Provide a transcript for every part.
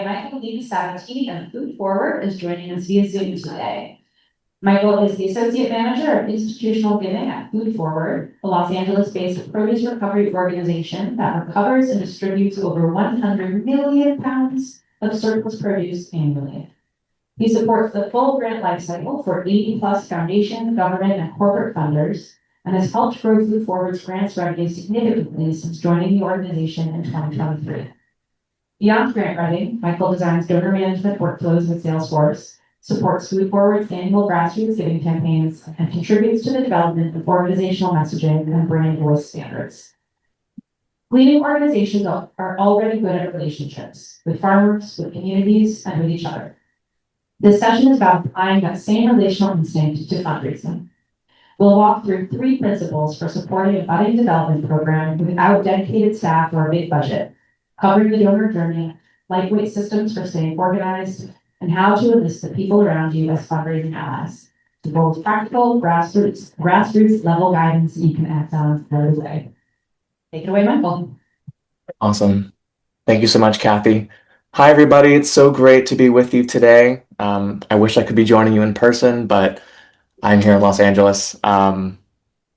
Michael Lima Sabatini of Food Forward is joining us via Zoom today. Michael is the Associate Manager of Institutional Giving at Food Forward, a Los Angeles-based produce recovery organization that recovers and distributes over 100 million pounds of surplus produce annually. He supports the full grant lifecycle for 80-plus foundation, government, and corporate funders, and has helped grow Food Forward's grants revenue significantly since joining the organization in 2023. Beyond grant writing, Michael designs donor management workflows with Salesforce, supports Food Forward's annual grassroots giving campaigns, and contributes to the development of organizational messaging and brand voice standards. Leading organizations are already good at relationships with farmers, with communities, and with each other. This session is about applying that same relational instinct to fundraising. We'll walk through 3 principles for supporting a budding development program without dedicated staff or a big budget, covering the donor journey, lightweight systems for staying organized, and how to enlist the people around you as fundraising allies. The goal is practical, grassroots level guidance you can act on right away. Take it away, Michael. Awesome. Thank you so much, Kathy. Hi, everybody. It's so great to be with you today. I wish I could be joining you in person, but I'm here in Los Angeles.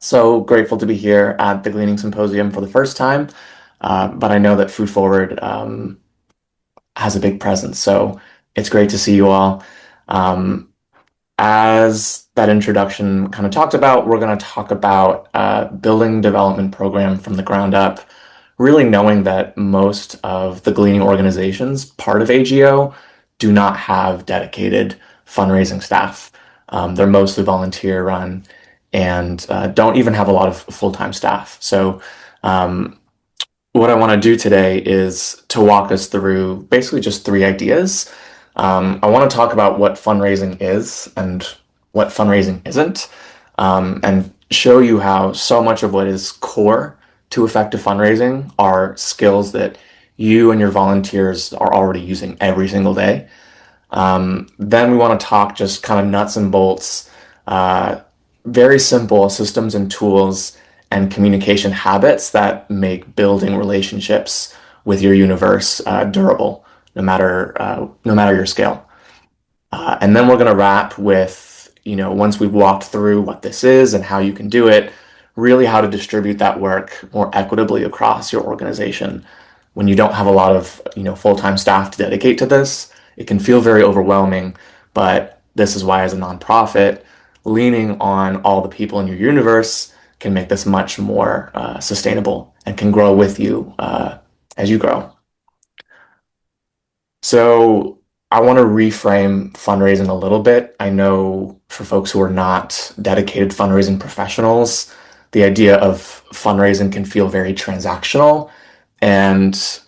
So grateful to be here at the Gleaning Symposium for the first time. But I know that Food Forward has a big presence, so it's great to see you all. As that introduction kind of talked about, we're going to talk about building development program from the ground up, really knowing that most of the Gleaning organizations, part of AGO, do not have dedicated fundraising staff. They're mostly volunteer run and don't even have a lot of full-time staff. So what I want to do today is to walk us through basically just 3 ideas. I want to talk about what fundraising is and what fundraising isn't, and show you how so much of what is core to effective fundraising are skills that you and your volunteers are already using every single day. Then we want to talk just kind of nuts and bolts, very simple systems and tools and communication habits that make building relationships with your universe durable, no matter your scale. And then we're going to wrap with, once we've walked through what this is and how you can do it, really how to distribute that work more equitably across your organization. When you don't have a lot of, full-time staff to dedicate to this, it can feel very overwhelming, but this is why as a nonprofit, leaning on all the people in your universe can make this much more sustainable and can grow with you as you grow. So I want to reframe fundraising a little bit. I know for folks who are not dedicated fundraising professionals, the idea of fundraising can feel very transactional and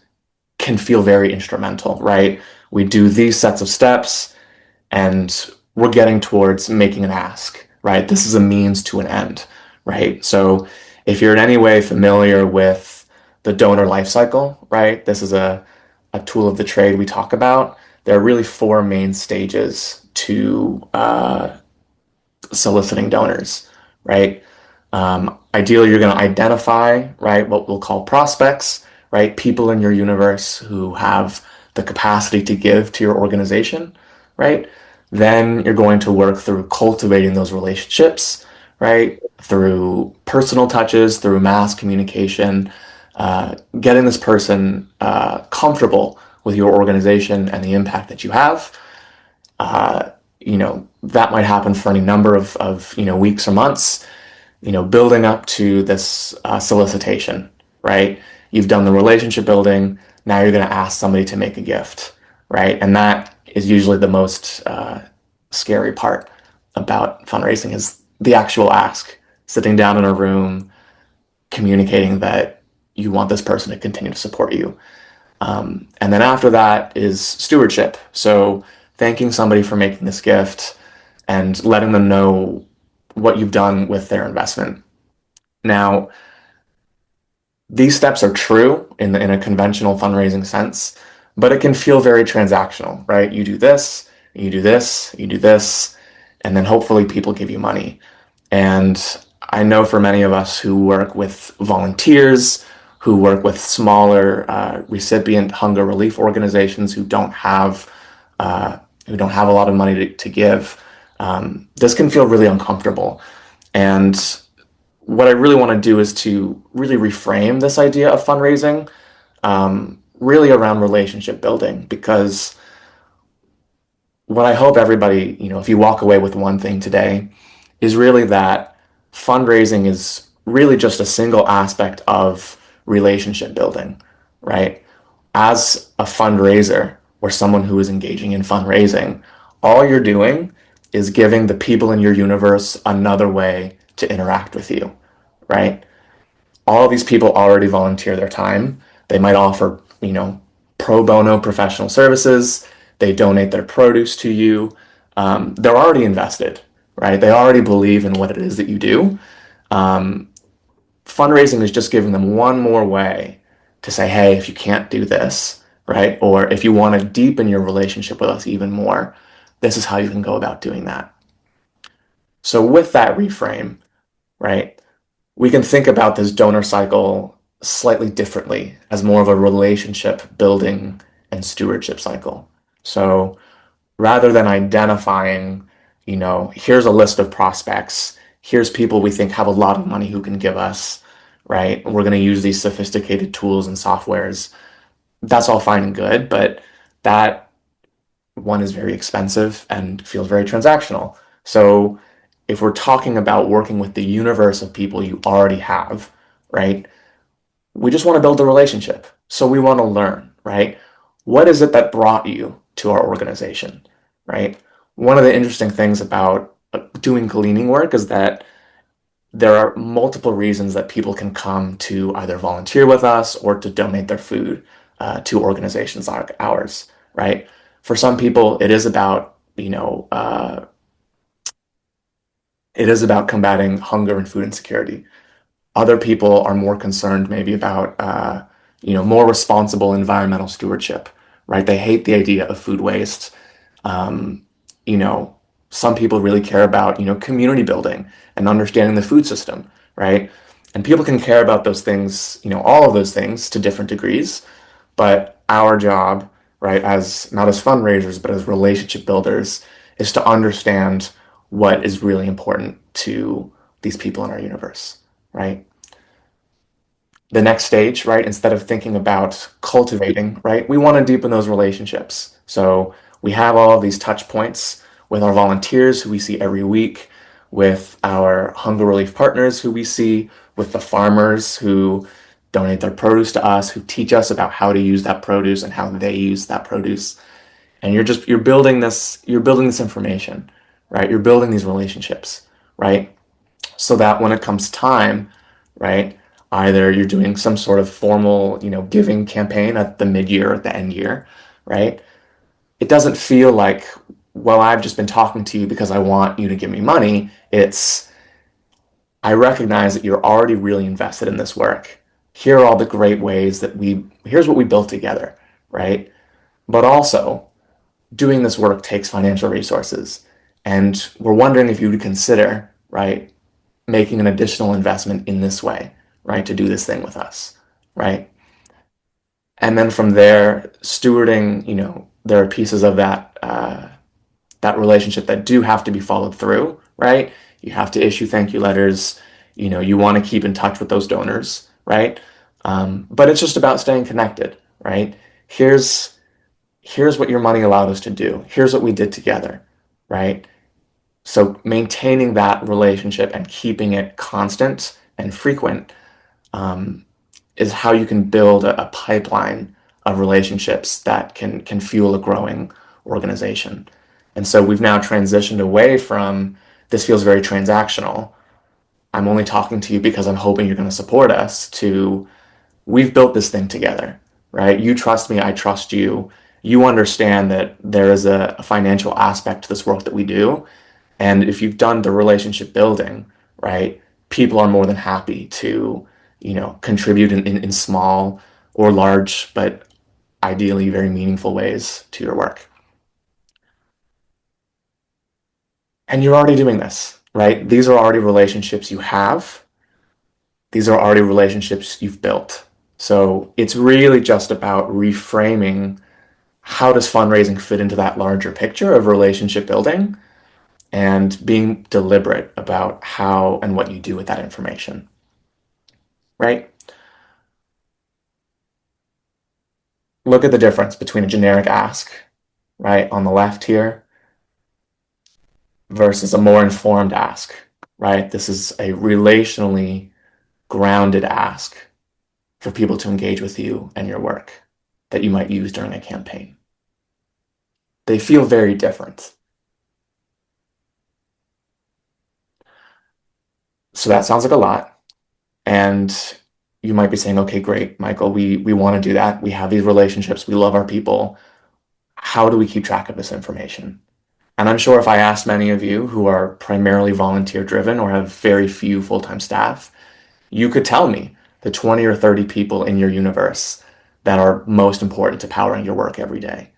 can feel very instrumental, right? We do these sets of steps and we're getting towards making an ask, right? This is a means to an end, right? So if you're in any way familiar with the donor life cycle, right? This is a tool of the trade we talk about. There are really 4 main stages to soliciting donors, right? Ideally, you're going to identify, right, what we'll call prospects, right? People in your universe who have the capacity to give to your organization, right? Then you're going to work through cultivating those relationships, right? Through personal touches, through mass communication, getting this person comfortable with your organization and the impact that you have. That might happen for any number of weeks or months, building up to this solicitation, right? You've done the relationship building. Now you're going to ask somebody to make a gift, right? And that is usually the most scary part about fundraising is the actual ask, sitting down in a room, communicating that you want this person to continue to support you. And then after that is stewardship. So thanking somebody for making this gift and letting them know what you've done with their investment. Now, these steps are true in a conventional fundraising sense, but it can feel very transactional, right? You do this, you do this, you do this, and then hopefully people give you money. And I know for many of us who work with volunteers, who work with smaller recipient hunger relief organizations uh, who don't have a lot of money to give. This can feel really uncomfortable. And what I really want to do is to really reframe this idea of fundraising, really around relationship building, because what I hope everybody, if you walk away with one thing today, is really that fundraising is really just a single aspect of relationship building, right? As a fundraiser or someone who is engaging in fundraising, all you're doing is giving the people in your universe another way to interact with you, right? All of these people already volunteer their time. They might offer, pro bono professional services. They donate their produce to you. They're already invested, right? They already believe in what it is that you do. Um, Fundraising is just giving them one more way to say, hey, if you can't do this, right? Or if you want to deepen your relationship with us even more, this is how you can go about doing that. So with that reframe, right, we can think about this donor cycle slightly differently as more of a relationship building and stewardship cycle. So rather than identifying, here's a list of prospects, here's people we think have a lot of money who can give us, right? We're going to use these sophisticated tools and softwares. That's all fine and good, but that one is very expensive and feels very transactional. So if we're talking about working with the universe of people you already have, right? We just want to build a relationship. So we want to learn, right? What is it that brought you to our organization, right? One of the interesting things about doing cleaning work is that there are multiple reasons that people can come to either volunteer with us or to donate their food to organizations like ours, right? For some people, it is about combating hunger and food insecurity. Other people are more concerned maybe about more responsible environmental stewardship, right? They hate the idea of food waste. um, you know some people really care about community building and understanding the food system, right? And people can care about those things, all of those things to different degrees. But our job, right, as not as fundraisers but as relationship builders, is to understand what is really important to these people in our universe, right? The next stage, right? Instead of thinking about cultivating, right? We want to deepen those relationships. So we have all of these touch points with our volunteers who we see every week, with our hunger relief partners who we see, with the farmers who donate their produce to us, who teach us about how to use that produce and how they use that produce. And you're building this information, right? You're building these relationships, right? So that when it comes time, right, either you're doing some sort of formal, giving campaign at the mid-year or at the end year, right? It doesn't feel like, well, I've just been talking to you because I want you to give me money. It's, I recognize that you're already really invested in this work. Here are all the great ways here's what we built together, right? But also, doing this work takes financial resources. And we're wondering if you would consider, right, making an additional investment in this way, right, to do this thing with us, right? And then from there, stewarding, there are pieces of that relationship that do have to be followed through, right? You have to issue thank you letters. You want to keep in touch with those donors, right? But it's just about staying connected, right? Here's here's what your money allowed us to do. Here's what we did together, right? So maintaining that relationship and keeping it constant and frequent, um, is how you can build a pipeline of relationships that can fuel a growing organization. And so we've now transitioned away from, this feels very transactional, I'm only talking to you because I'm hoping you're going to support us, to, we've built this thing together, right? You trust me, I trust you. You understand that there is a financial aspect to this work that we do. And if you've done the relationship building, right, people are more than happy to, contribute in small or large, but ideally very meaningful ways to your work. And you're already doing this, right? These are already relationships you have. These are already relationships you've built. So it's really just about reframing how does fundraising fit into that larger picture of relationship building and being deliberate about how and what you do with that information, right? Look at the difference between a generic ask, right, on the left here, versus a more informed ask, right? This is a relationally grounded ask for people to engage with you and your work that you might use during a campaign. They feel very different. So that sounds like a lot. And you might be saying, okay, great, Michael, we want to do that. We have these relationships. We love our people. How do we keep track of this information? And I'm sure if I asked many of you who are primarily volunteer driven or have very few full-time staff, you could tell me the 20 or 30 people in your universe that are most important to powering your work every day.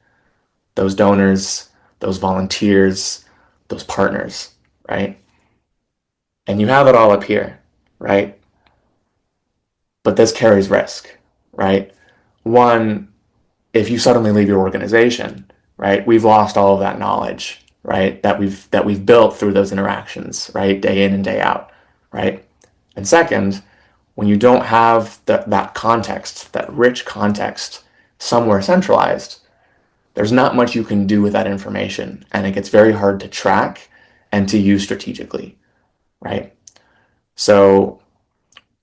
Those donors, those volunteers, those partners, right? And you have it all up here, right? But this carries risk, right? One, if you suddenly leave your organization, right, we've lost all of that knowledge, right, that we've built through those interactions, right, day in and day out, right? And second, when you don't have that context, that rich context somewhere centralized, there's not much you can do with that information, and it gets very hard to track and to use strategically, right? So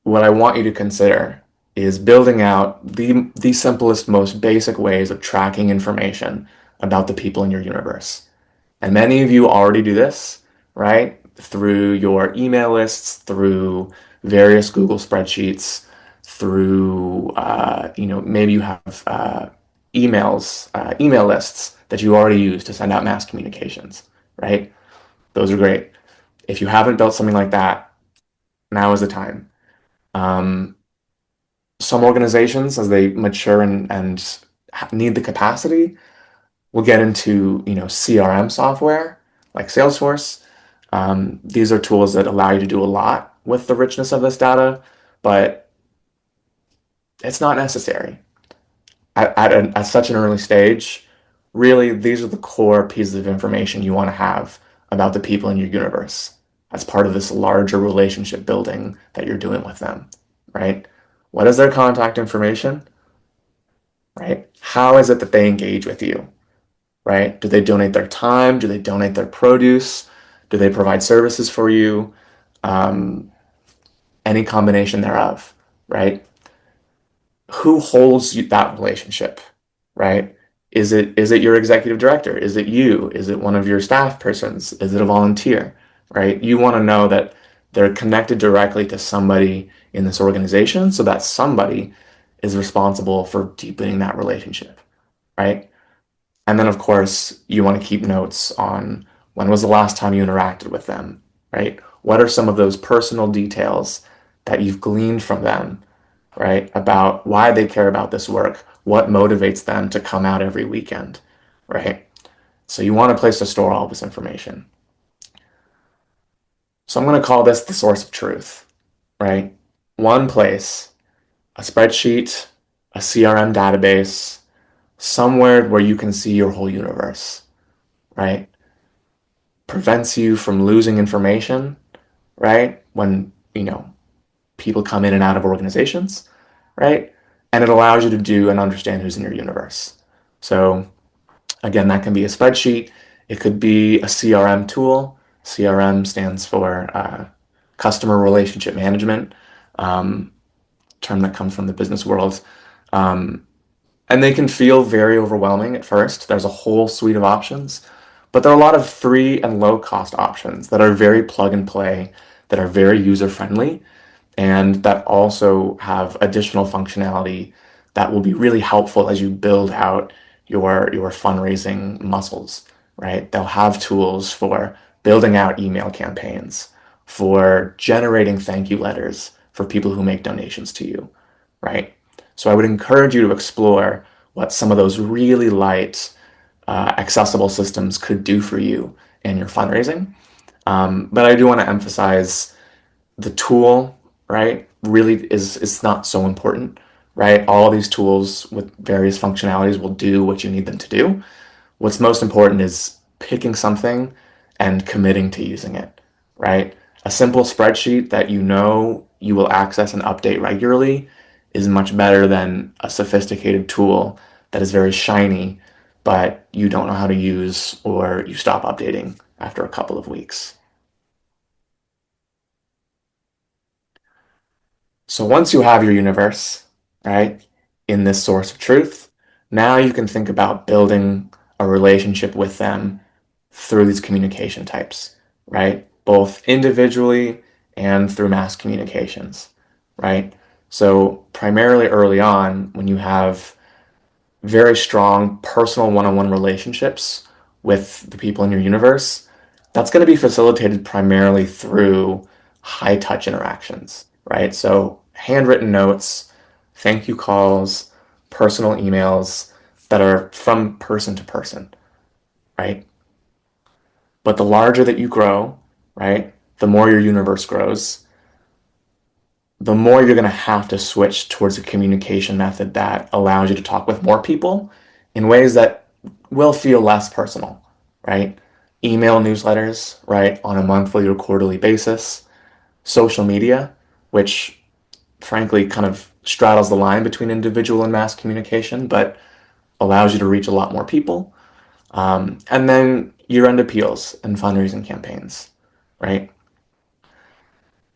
what I want you to consider is building out the simplest, most basic ways of tracking information about the people in your universe. And many of you already do this, right? Through your email lists, through various Google spreadsheets, through, maybe you have email lists that you already use to send out mass communications, right? Those are great. If you haven't built something like that, now is the time. Um, some organizations, as they mature and need the capacity, will get into CRM software like Salesforce. These are tools that allow you to do a lot with the richness of this data, but it's not necessary at such an early stage. Really, these are the core pieces of information you want to have about the people in your universe as part of this larger relationship building that you're doing with them, right? What is their contact information, right? How is it that they engage with you, right? Do they donate their time? Do they donate their produce? Do they provide services for you? Um, any combination thereof, right? Who holds that relationship, right? Is it your executive director? Is it you? Is it one of your staff persons? Is it a volunteer, right? You want to know that they're connected directly to somebody in this organization so that somebody is responsible for deepening that relationship, right? And then, of course, you want to keep notes on when was the last time you interacted with them, right? What are some of those personal details that you've gleaned from them, right? About why they care about this work, what motivates them to come out every weekend, right? So you want a place to store all this information. So I'm going to call this the source of truth, right? One place, a spreadsheet, a CRM database, somewhere where you can see your whole universe, right? Prevents you from losing information, right? When, people come in and out of organizations, right? And it allows you to do and understand who's in your universe. So again, that can be a spreadsheet. It could be a CRM tool. CRM stands for customer relationship management, um, term that comes from the business world. Um, and they can feel very overwhelming at first. There's a whole suite of options, but there are a lot of free and low cost options that are very plug and play, that are very user friendly, and that also have additional functionality that will be really helpful as you build out your fundraising muscles, right? They'll have tools for building out email campaigns, for generating thank you letters for people who make donations to you, right? So I would encourage you to explore what some of those really light, accessible systems could do for you in your fundraising. But I do want to emphasize the tool, right, really is not so important. right? All these tools with various functionalities will do what you need them to do. What's most important is picking something and committing to using it, right? A simple spreadsheet that you know you will access and update regularly is much better than a sophisticated tool that is very shiny, but you don't know how to use or you stop updating after a couple of weeks. So once you have your universe, right, in this source of truth, now you can think about building a relationship with them through these communication types, right? Both individually and through mass communications, right? So primarily early on, when you have very strong personal one-on-one relationships with the people in your universe, that's going to be facilitated primarily through high touch interactions, right? So handwritten notes, thank you calls, personal emails that are from person to person, right? But the larger that you grow, right, the more your universe grows, the more you're going to have to switch towards a communication method that allows you to talk with more people in ways that will feel less personal, right? Email newsletters, right, on a monthly or quarterly basis, social media, which frankly kind of straddles the line between individual and mass communication, but allows you to reach a lot more people. And then year-end appeals and fundraising campaigns, right?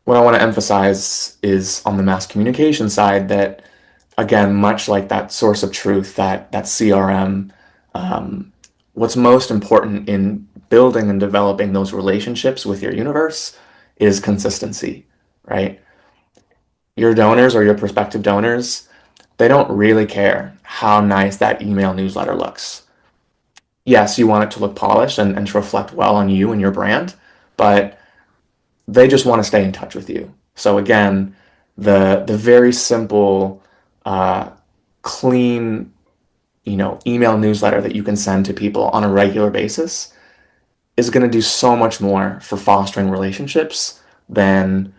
What I want to emphasize is on the mass communication side that, again, much like that source of truth, that CRM, what's most important in building and developing those relationships with your universe is consistency, right? Your donors or your prospective donors, they don't really care how nice that email newsletter looks. Yes, you want it to look polished and to reflect well on you and your brand, but they just want to stay in touch with you. So again, the very simple, uh, clean, email newsletter that you can send to people on a regular basis is going to do so much more for fostering relationships than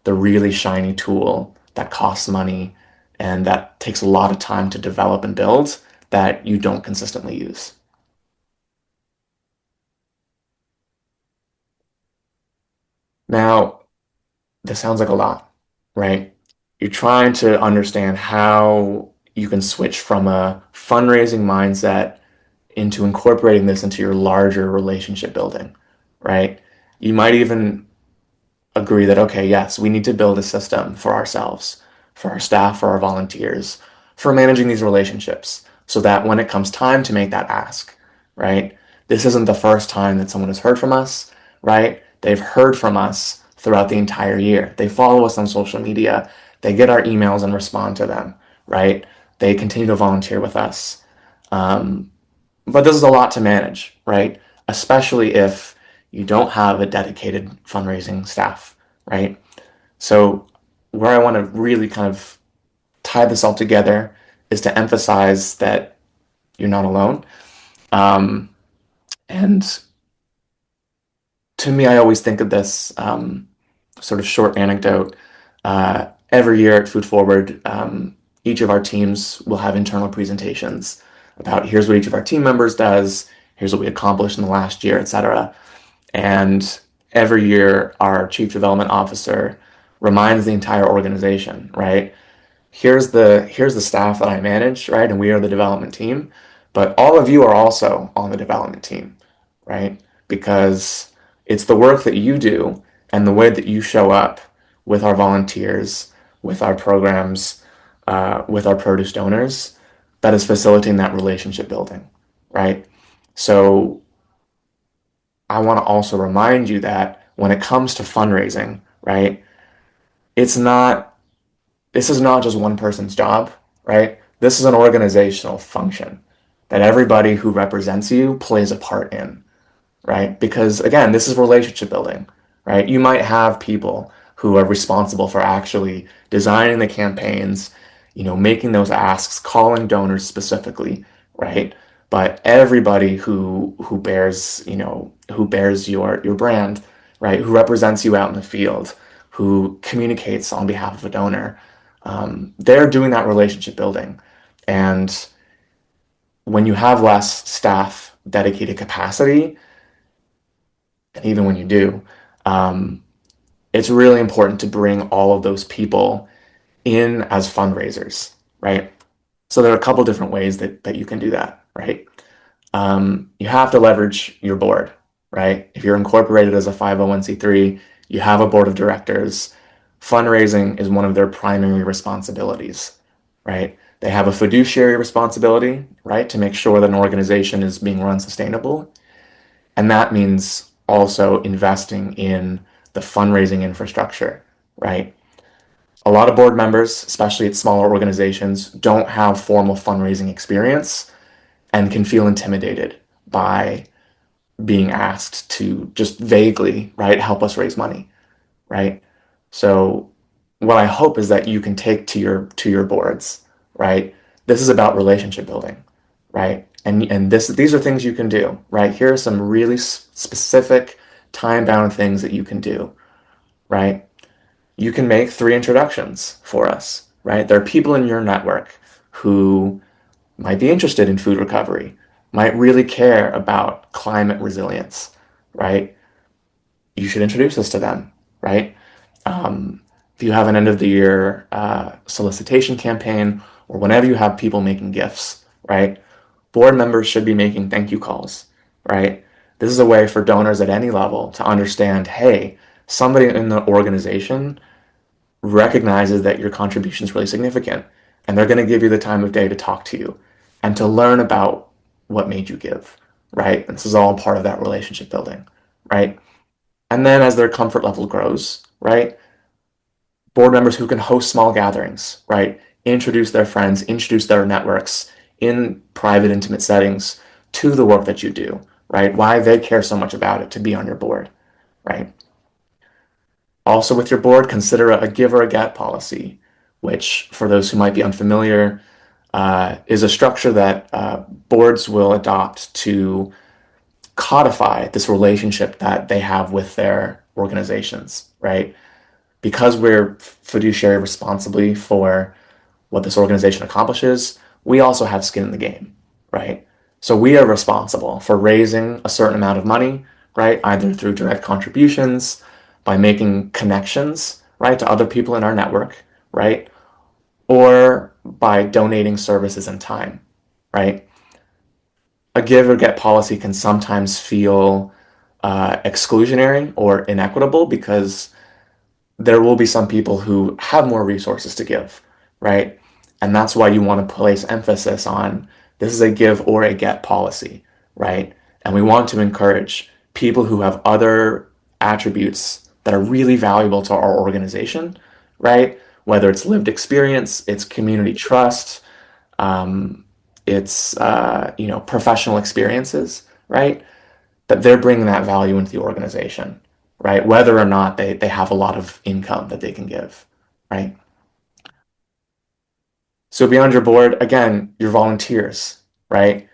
the really shiny tool that costs money and that takes a lot of time to develop and build that you don't consistently use. Now, this sounds like a lot, right? You're trying to understand how you can switch from a fundraising mindset into incorporating this into your larger relationship building, right? You might even agree that, okay, yes, we need to build a system for ourselves, for our staff, for our volunteers, for managing these relationships so that when it comes time to make that ask, right? This isn't the first time that someone has heard from us, right? They've heard from us throughout the entire year. They follow us on social media. They get our emails and respond to them, right? They continue to volunteer with us. Um, but this is a lot to manage, right? Especially if you don't have a dedicated fundraising staff, right? So, where I want to really kind of tie this all together is to emphasize that you're not alone. Um, and to me, I always think of this sort of short anecdote. Every year at Food Forward, each of our teams will have internal presentations about here's what each of our team members does, here's what we accomplished in the last year, etc. And every year, our chief development officer reminds the entire organization, right? Here's the staff that I manage, right? And we are the development team, but all of you are also on the development team, right? Because it's the work that you do and the way that you show up with our volunteers, with our programs, with our produce donors that is facilitating that relationship building, right? So I want to also remind you that when it comes to fundraising, right, it's not, this is not just one person's job, right? This is an organizational function that everybody who represents you plays a part in, right? Because again, this is relationship building, right? You might have people who are responsible for actually designing the campaigns, making those asks, calling donors specifically, right? But everybody who bears, who bears your brand, right? Who represents you out in the field, who communicates on behalf of a donor, they're doing that relationship building. And when you have less staff dedicated capacity, and even when you do, um, it's really important to bring all of those people in as fundraisers, right? So there are a couple different ways that you can do that, right? You have to leverage your board, right? If you're incorporated as a 501c3, you have a board of directors. Fundraising is one of their primary responsibilities, right? They have a fiduciary responsibility, right, to make sure that an organization is being run sustainable. And that means also investing in the fundraising infrastructure, right? A lot of board members, especially at smaller organizations, don't have formal fundraising experience and can feel intimidated by being asked to just vaguely, right, help us raise money, right? So what I hope is that you can take to your boards, right? This is about relationship building, right? And these are things you can do, right? Here are some really specific time-bound things that you can do, right? You can make 3 introductions for us, right? There are people in your network who might be interested in food recovery, might really care about climate resilience, right? You should introduce this to them, right? If you have an end of the year solicitation campaign or whenever you have people making gifts, right? Board members should be making thank you calls, right? This is a way for donors at any level to understand, hey, somebody in the organization recognizes that your contribution is really significant and they're going to give you the time of day to talk to you and to learn about what made you give, right? And this is all part of that relationship building, right? And then as their comfort level grows, right? Board members who can host small gatherings, right? Introduce their friends, introduce their networks in private, intimate settings to the work that you do, right? Why they care so much about it to be on your board, right? Also, with your board, consider a give or a get policy, which, for those who might be unfamiliar, is a structure that boards will adopt to codify this relationship that they have with their organizations, right? Because we're fiduciary responsibly for what this organization accomplishes, we also have skin in the game, right? So we are responsible for raising a certain amount of money, right? Either through direct contributions, by making connections, right, to other people in our network, right? Or by donating services and time, right? A give or get policy can sometimes feel exclusionary or inequitable because there will be some people who have more resources to give, right? And that's why you want to place emphasis on this is a give or a get policy, right? And we want to encourage people who have other attributes that are really valuable to our organization, right? Whether it's lived experience, it's community trust, um, it's professional experiences, right? That they're bringing that value into the organization, right? Whether or not they have a lot of income that they can give, right? So beyond your board, again, your volunteers, right?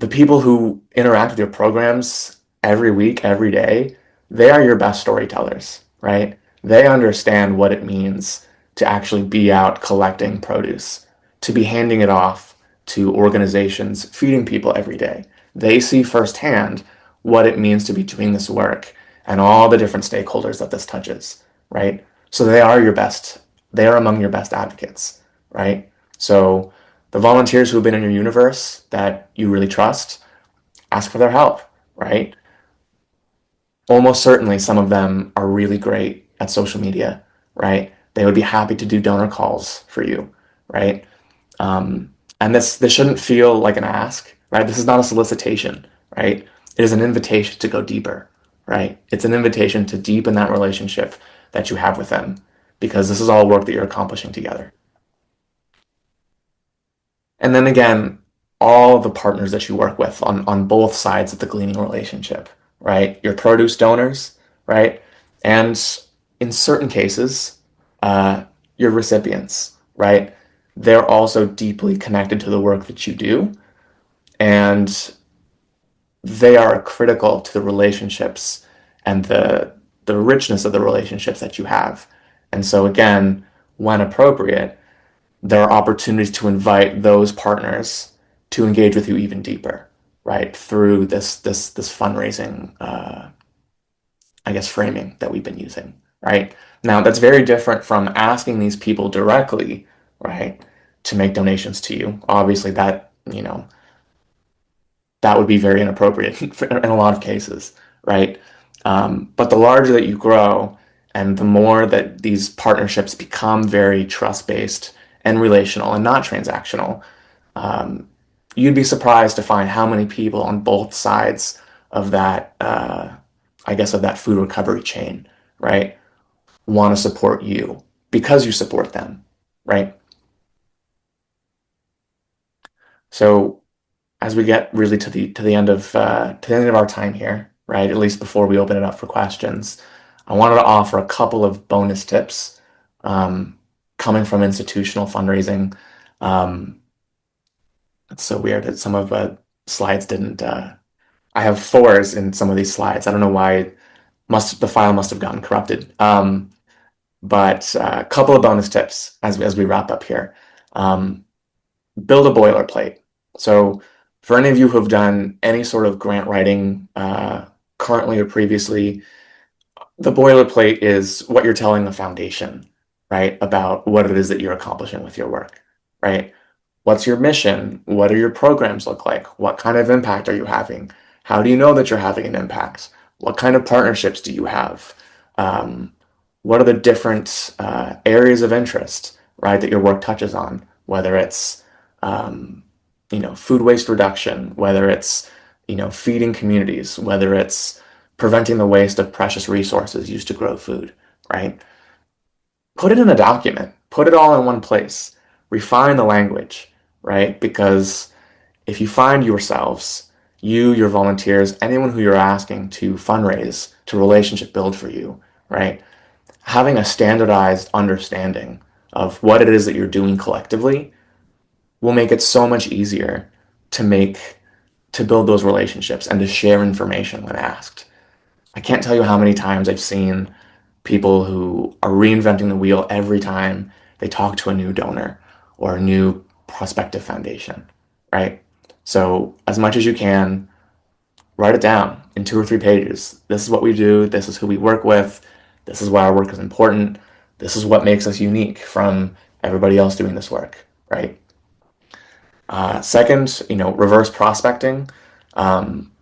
The people who interact with your programs every week, every day, they are your best storytellers, right? They understand what it means to actually be out collecting produce, to be handing it off to organizations feeding people every day. They see firsthand what it means to be doing this work and all the different stakeholders that this touches, right? So they are among your best advocates, right? So the volunteers who have been in your universe that you really trust, ask for their help, right? Almost certainly some of them are really great at social media, right? They would be happy to do donor calls for you, right? And this shouldn't feel like an ask, right? This is not a solicitation, right? It is an invitation to go deeper, right? It's an invitation to deepen that relationship that you have with them because this is all work that you're accomplishing together. And then again, all the partners that you work with on both sides of the gleaning relationship, right? Your produce donors, right? And in certain cases, uh, your recipients, right? They're also deeply connected to the work that you do, and they are critical to the relationships and the richness of the relationships that you have. And so again, when appropriate, there are opportunities to invite those partners to engage with you even deeper, right? Through this fundraising, I guess, framing that we've been using, right? Now, that's very different from asking these people directly, right, to make donations to you. Obviously, that would be very inappropriate in a lot of cases, right? But the larger that you grow and the more that these partnerships become very trust-based and relational and not transactional, um, you'd be surprised to find how many people on both sides of that, I guess, of that food recovery chain, right, want to support you because you support them, right? So as we get really to the end of our time here, right? At least before we open it up for questions, I wanted to offer a couple of bonus tips um, coming from institutional fundraising. Um, it's so weird that some of slides didn't. I have fours in some of these slides. I don't know why. The file must have gotten corrupted. But a couple of bonus tips as we wrap up here. Um, Build a boilerplate. So, for any of you who have done any sort of grant writing currently or previously, the boilerplate is what you're telling the foundation, right, about what it is that you're accomplishing with your work, right? What's your mission? What do your programs look like? What kind of impact are you having? How do you know that you're having an impact? What kind of partnerships do you have? Um, what are the different areas of interest, right, that your work touches on? Whether it's um, food waste reduction, whether it's feeding communities, whether it's preventing the waste of precious resources used to grow food, right? Put it in a document, put it all in one place, refine the language, right? Because if you find yourselves, you, your volunteers, anyone who you're asking to fundraise, to relationship build for you, right? Having a standardized understanding of what it is that you're doing collectively will make it so much easier to build those relationships and to share information when asked. I can't tell you how many times I've seen people who are reinventing the wheel every time they talk to a new donor or a new prospective foundation, right? So, as much as you can, write it down in 2 or 3 pages. This is what we do, this is who we work with, this is why our work is important, this is what makes us unique from everybody else doing this work, right? Second, reverse prospecting. Um,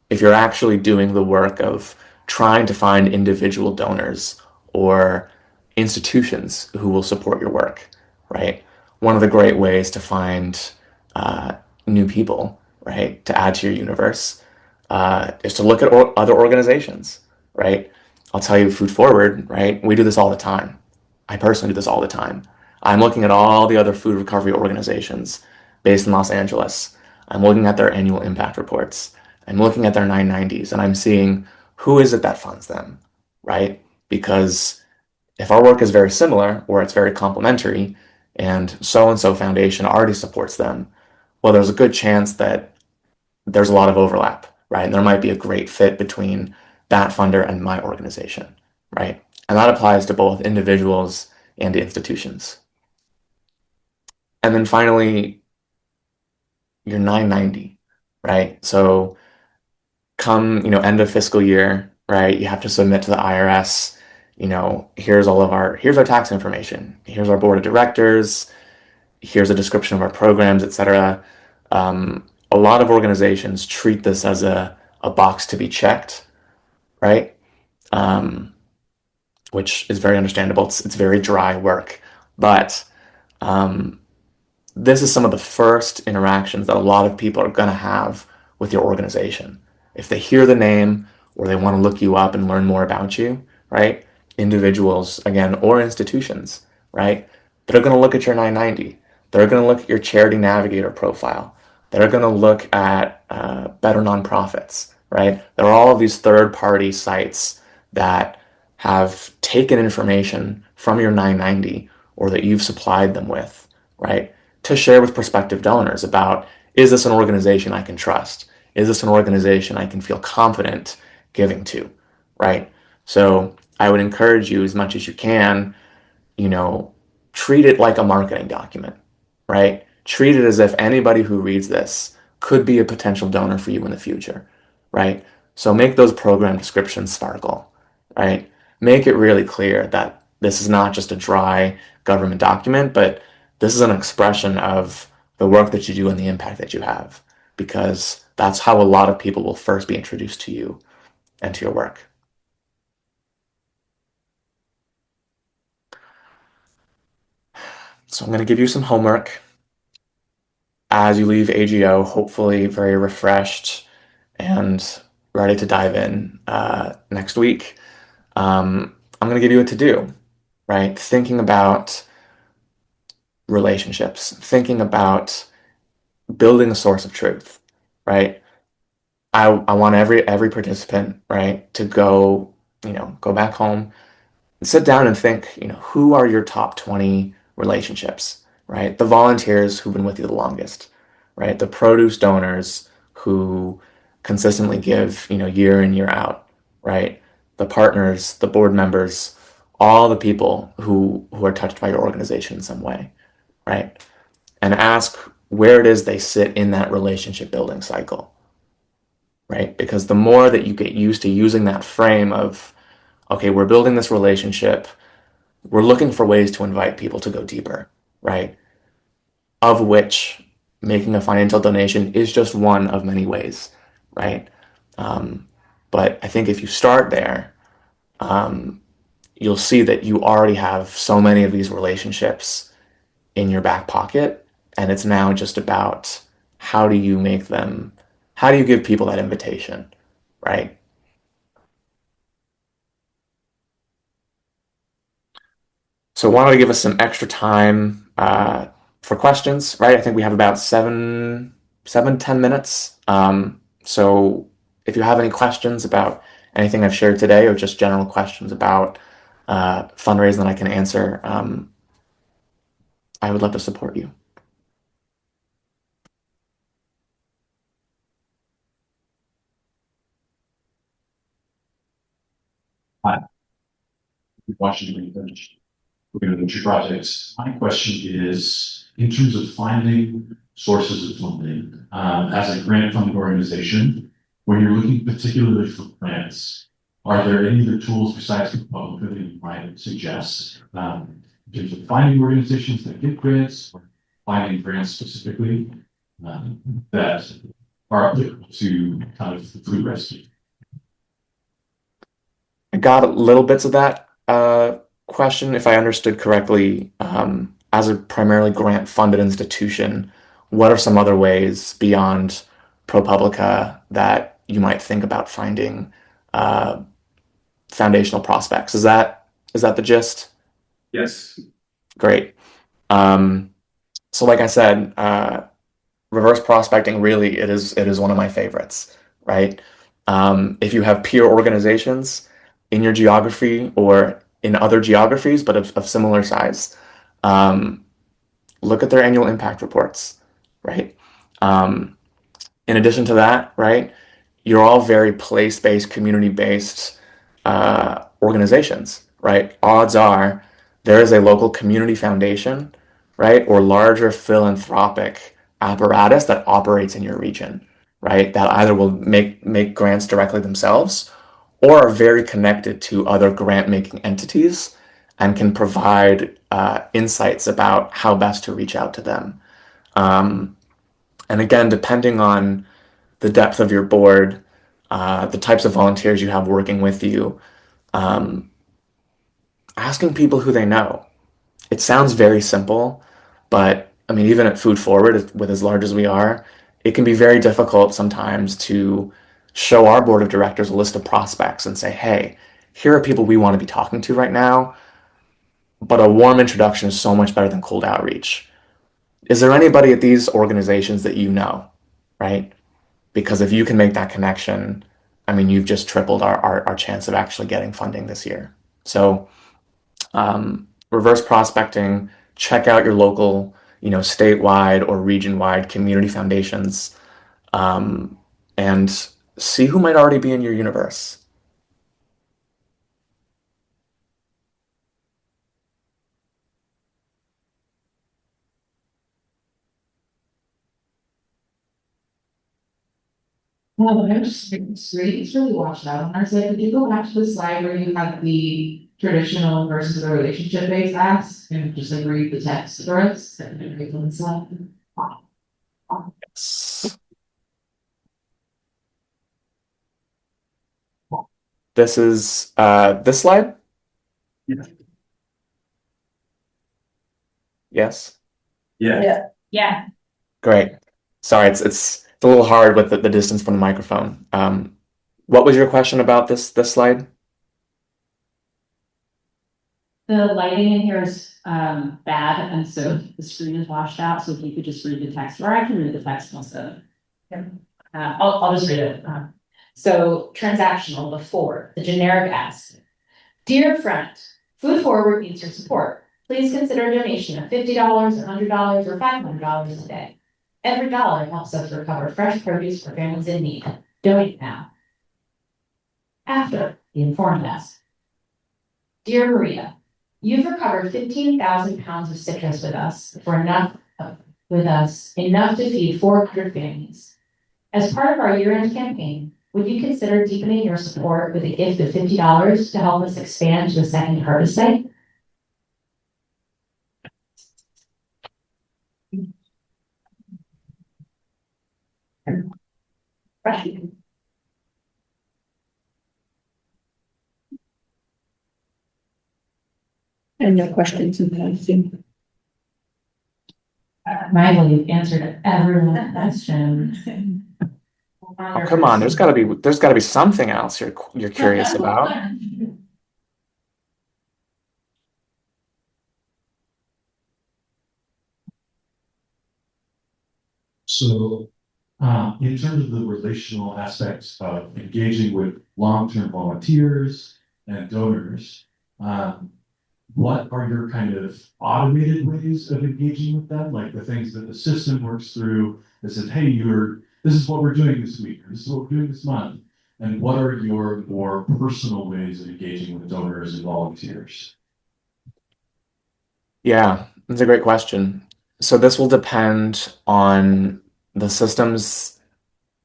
if you're actually doing the work of trying to find individual donors or institutions who will support your work, right? One of the great ways to find uh, new people, right, to add to your universe is to look at other organizations, right? I'll tell you, Food Forward, right? We do this all the time. I personally do this all the time. I'm looking at all the other food recovery organizations based in Los Angeles. I'm looking at their annual impact reports. I'm looking at their 990s and I'm seeing who is it that funds them, right? Because if our work is very similar or it's very complementary and so foundation already supports them, well, there's a good chance that there's a lot of overlap, right? And there might be a great fit between that funder and my organization, right? And that applies to both individuals and institutions. And then finally, your 990, right? So come, end of fiscal year, right? You have to submit to the IRS, here's our tax information. Here's our board of directors. Here's a description of our programs, etc. A lot of organizations treat this as a box to be checked, right? Um, which is very understandable. It's very dry work, but um, this is some of the first interactions that a lot of people are going to have with your organization. If they hear the name or they want to look you up and learn more about you, right? Individuals, again, or institutions, right? They're going to look at your 990. They're going to look at your charity navigator profile. They're going to look at better nonprofits, right? There are all of these third party sites that have taken information from your 990 or that you've supplied them with, right? To share with prospective donors about, is this an organization I can trust? Is this an organization I can feel confident giving to, right? So I would encourage you as much as you can, you know, treat it like a marketing document, right? Treat it as if anybody who reads this could be a potential donor for you in the future, right? So make those program descriptions sparkle, right? Make it really clear that this is not just a dry government document, but this is an expression of the work that you do and the impact that you have, because that's how a lot of people will first be introduced to you and to your work. So I'm going to give you some homework as you leave AGO, hopefully very refreshed and ready to dive in next week. I'm going to give you a to do, right? Thinking about relationships, thinking about building a source of truth, right? I want every participant, right, to go, go back home, sit down and think, who are your top 20 relationships, right? The volunteers who've been with you the longest, right? The produce donors who consistently give, year in, year out, right? The partners, the board members, all the people who are touched by your organization in some way, right? And ask where it is they sit in that relationship building cycle, right? Because the more that you get used to using that frame of, okay, we're building this relationship, we're looking for ways to invite people to go deeper, right? Of which making a financial donation is just one of many ways, right? Um, but I think if you start there, um, you'll see that you already have so many of these relationships in your back pocket, and it's now just about how do you make them, how do you give people that invitation, right? So why don't we give us some extra time for questions, right? I think we have about 10 minutes. So if you have any questions about anything I've shared today or just general questions about fundraising that I can answer, I would love to support you. Hi, Washington, looking at the two projects. My question is, in terms of finding sources of funding, as a grant funding organization, when you're looking particularly for grants, are there any other tools besides the public that you might suggest, in terms of finding organizations that give grants or finding grants specifically, that are applicable to kind of the food rescue? I got little bits of that question, if I understood correctly. As a primarily grant-funded institution, what are some other ways beyond ProPublica that you might think about finding uh, foundational prospects? Is that the gist? Yes. Great. Um, so, like I said, reverse prospecting really it is one of my favorites, right? If you have peer organizations in your geography or in other geographies but of similar size, um, look at their annual impact reports, right? Um, in addition to that, right, you're all very place-based, community-based organizations, right? Odds are there is a local community foundation, right, or larger philanthropic apparatus that operates in your region, right? That either will make grants directly themselves or are very connected to other grant-making entities and can provide insights about how best to reach out to them. Um, and again, depending on the depth of your board, the types of volunteers you have working with you, um, asking people who they know. It sounds very simple, but I mean, even at Food Forward, with as large as we are, it can be very difficult sometimes to show our board of directors a list of prospects and say, hey, here are people we want to be talking to right now, but a warm introduction is so much better than cold outreach. Is there anybody at these organizations that you know, right? Because if you can make that connection, I mean, you've just tripled our chance of actually getting funding this year. So reverse prospecting, check out your local, statewide or region-wide community foundations, um, and see who might already be in your universe. I'm just, it's great, it's really washed out on our side, could you go back to the slide where you have the traditional versus the relationship-based apps, and just like read the text for us, and then read the slide? This is this slide? Yeah. Yes. Yeah. Yeah, Great. Sorry, it's a little hard with the distance from the microphone. What was your question about this slide? the lighting in here is bad, and so the screen is washed out, so if you could just read the text, or I can read the text also. I'll just read it. So transactional, the four, the generic ask. Dear friend, Food Forward needs your support. Please consider a donation of $50, $100, or $500 today. Every dollar helps us recover fresh produce for families in need. Donate now. After the informed ask. Dear Maria, you've recovered 15,000 pounds of citrus enough to feed 400 families. As part of our year-end campaign, would you consider deepening your support with a gift of $50 to help us expand to a second harvest site? Right. And no questions in that Zoom. Michael, you've answered everyone's question. Oh, come on, there's gotta be something else you're curious about. So, in terms of the relational aspects of engaging with long-term volunteers and donors, what are your kind of automated ways of engaging with them? Like the things that the system works through that says, hey, this is what we're doing this week, or this is what we're doing this month. And what are your more personal ways of engaging with donors and volunteers? Yeah, that's a great question. So this will depend on the systems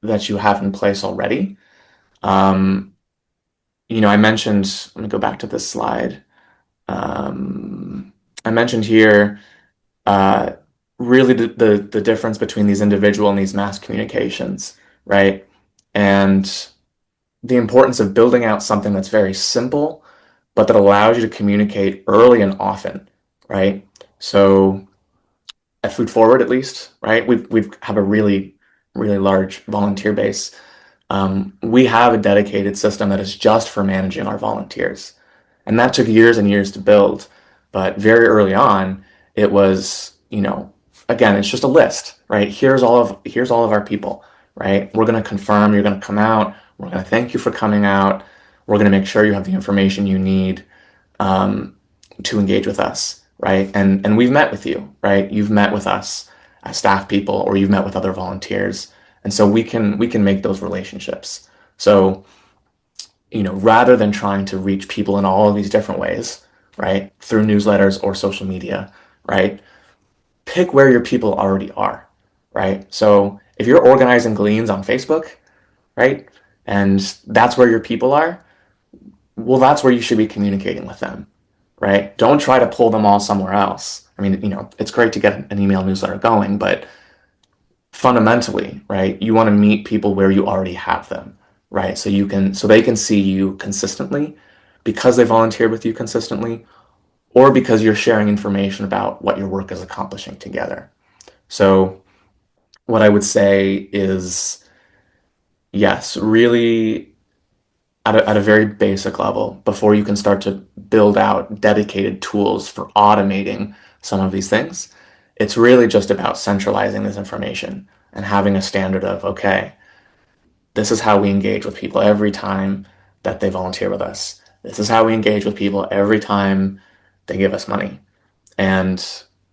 that you have in place already. Um, I mentioned, let me go back to this slide. I mentioned here uh, really the difference between these individual and these mass communications, right? And the importance of building out something that's very simple, but that allows you to communicate early and often, right? So at Food Forward, at least, right? We have a really large volunteer base. We have a dedicated system that is just for managing our volunteers, and that took years and years to build. But very early on, it was, again, it's just a list, right? Here's all of our people, right? We're going to confirm you're going to come out. We're going to thank you for coming out. We're going to make sure you have the information you need to engage with us, right? And we've met with you, right? You've met with us as staff people, or you've met with other volunteers, and so we can make those relationships. So, rather than trying to reach people in all of these different ways, right, through newsletters or social media, right, pick where your people already are, right? So if you're organizing gleans on Facebook, right, and that's where your people are, well, that's where you should be communicating with them, right? Don't try to pull them all somewhere else. I mean, it's great to get an email newsletter going, but fundamentally, right, you want to meet people where you already have them, right? So they can see you consistently because they volunteered with you consistently, or because you're sharing information about what your work is accomplishing together. So what I would say is, yes, really at a very basic level, before you can start to build out dedicated tools for automating some of these things, it's really just about centralizing this information and having a standard of, okay, this is how we engage with people every time that they volunteer with us. This is how we engage with people every time they give us money. And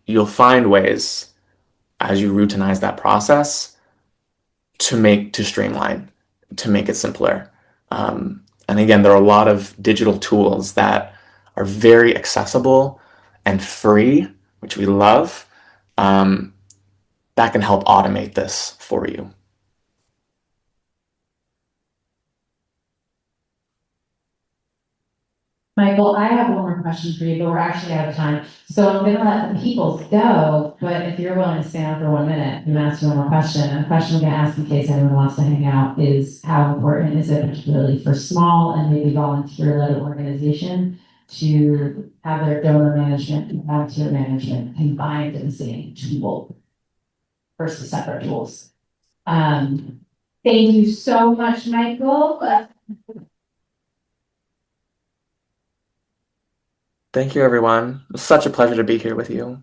you'll find ways as you routinize that process to streamline, to make it simpler. And again, there are a lot of digital tools that are very accessible and free, which we love, that can help automate this for you. Michael, I have one more question for you, but we're actually out of time. So I'm gonna let the people go, but if you're willing to stay on for 1 minute and ask one more question, and a question I'm gonna ask in case anyone wants to hang out is how important is it particularly for small and maybe volunteer-led organization to have their donor management and volunteer management combined in the same tool versus separate tools? Thank you so much, Michael. Thank you, everyone. It was such a pleasure to be here with you.